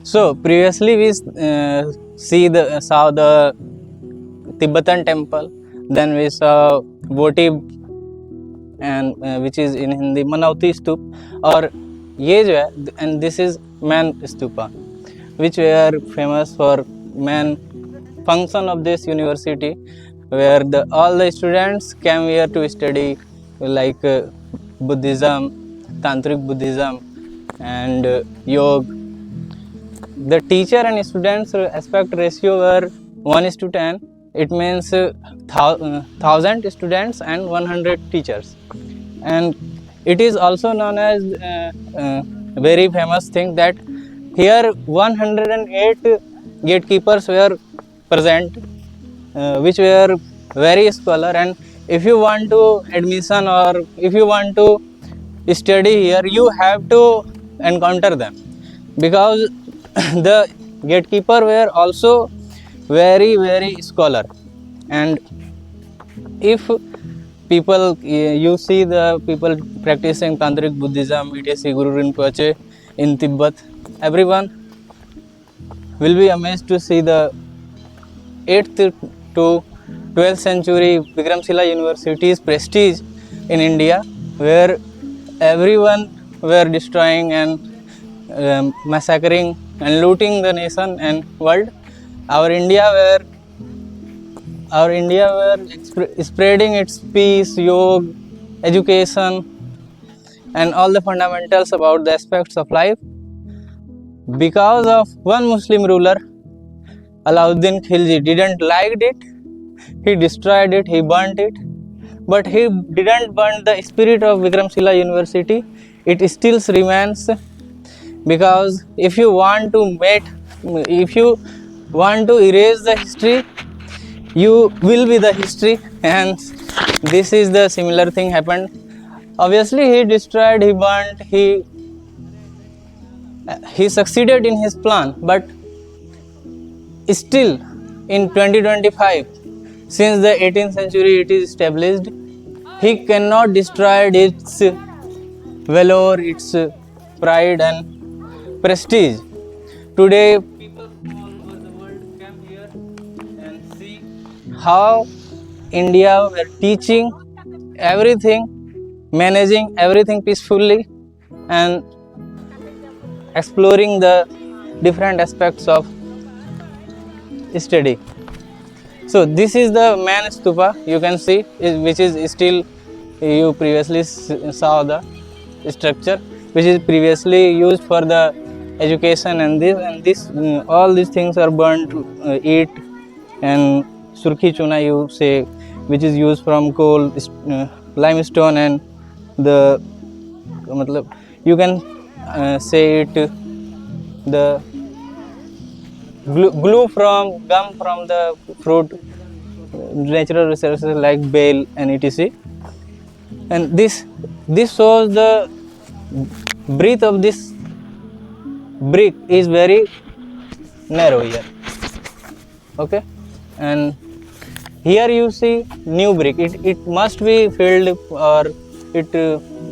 So previously we saw the Tibetan temple, then we saw Voti, and which is in Hindi Manauti Stup, और ये जो है, and this is Man Stupa, which were famous for main function of this university, where all the students came here to study like Buddhism, Tantric Buddhism, and yoga. The teacher and students aspect ratio were 1:10. It means 1000 students and 100 teachers. And it is also known as very famous thing that here 108 gatekeepers were present, which were very scholar. And if you want to admission or if you want to study here, you have to encounter them, because the gatekeeper were also very scholar. And if people, you see the people practicing Tantric Buddhism, etc. Guru Rinpoche in Tibet, everyone will be amazed to see the 8th to 12th century Vikramshila University's prestige in India, where everyone were destroying and massacring and looting the nation and world. Our India were spreading its peace, yoga, education, and all the fundamentals about the aspects of life. Because of one Muslim ruler, Alauddin Khilji didn't like it. He destroyed it, he burnt it, but he didn't burn the spirit of Vikramshila University. It still remains, because if you want to erase the history, you will be the history. And this is the similar thing happened. Obviously he destroyed, he burnt, he succeeded in his plan, but still in 2025, since the 18th century it is established, he cannot destroy its valor, its pride and prestige. Today people from all over the world come here and see how India were teaching everything, managing everything peacefully, and exploring the different aspects of study. So this is the Man Stupa, you can see, which is still, you previously saw the structure, which is previously used for the education, and this all these things are burned to eat. And surkhi chuna, you say, which is used from coal, limestone, and the you can say it, the glue from gum from the fruit, natural resources like bale and etc. And this shows the breadth of this brick is very narrow here. Okay, and here you see new brick. It must be filled, or it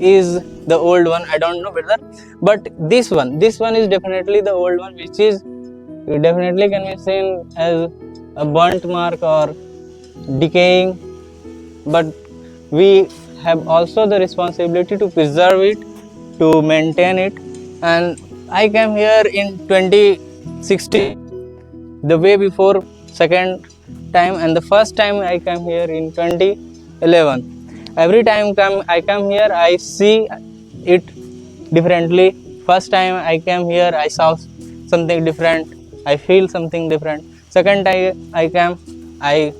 is the old one. I don't know whether, but this one is definitely the old one, which is definitely can be seen as a burnt mark or decaying. But we have also the responsibility to preserve it, to maintain it. And I came here in 2016, the way before second time, and the first time I came here in 2011. Every time I come here, I see it differently. First time I came here, I saw something different, I feel something different. Second time I came, I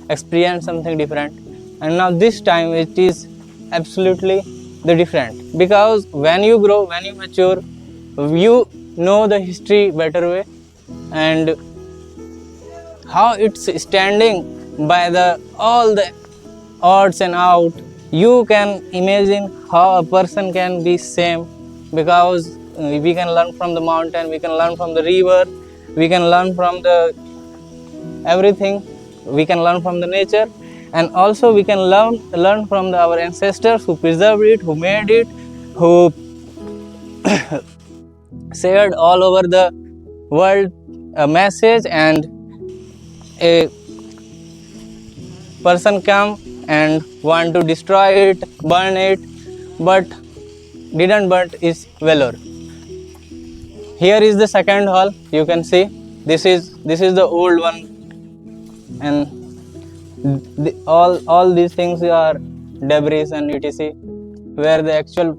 experienced something different. And now this time it is absolutely the different, because when you grow, when you mature, you know the history better way, and how it's standing by the all the odds and out. You can imagine how a person can be same, because we can learn from the mountain, we can learn from the river, we can learn from the everything, we can learn from the nature, and also we can learn from our ancestors who preserved it, who made it, who shared all over the world a message, and a person come and want to destroy it, burn it, but didn't burn its valor. Here is the second hall. You can see this is the old one, and all these things are debris and etc. Where the actual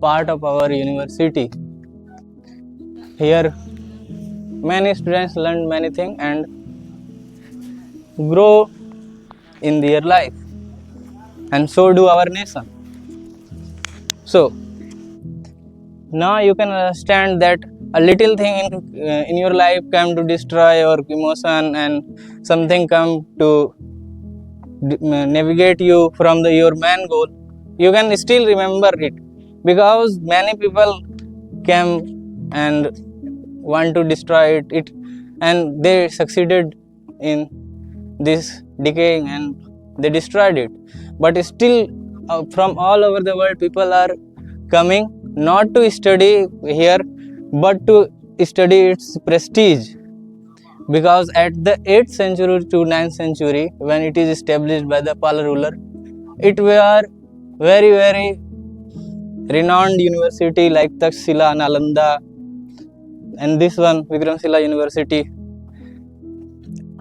part of our university. Here many students learn many things and grow in their life, and so do our nation. So now you can understand that a little thing in your life come to destroy your emotion, and something come to navigate you from your main goal. You can still remember it, because many people came and want to destroy it, and they succeeded in this decaying, and they destroyed it. But still, from all over the world, people are coming not to study here, but to study its prestige. Because at the 8th century to 9th century, when it is established by the Pala ruler, it were very renowned university like Takshila, Nalanda, and this one Vikramshila University,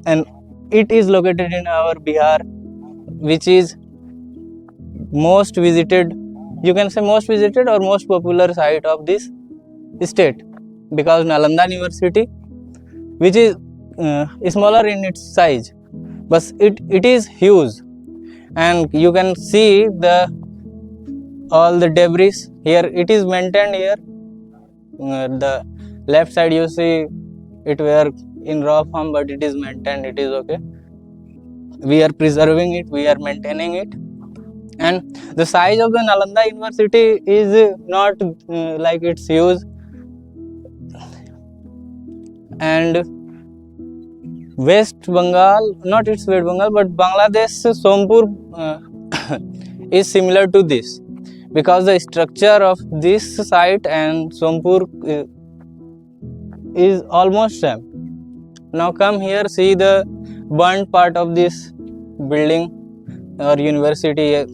and it is located in our Bihar, which is most visited, you can say most visited or most popular site of this state, because Nalanda University, which is smaller in its size, but it is huge, and you can see all the debris here. It is maintained here. The left side you see it were in raw form, but it is maintained. It is okay. We are preserving it. We are maintaining it. And the size of the Nalanda University is not like its huge. And West Bengal, not its West Bengal, but Bangladesh Sompur is similar to this, because the structure of this site and Sompur is almost same. Now come here, see the burnt part of this building or university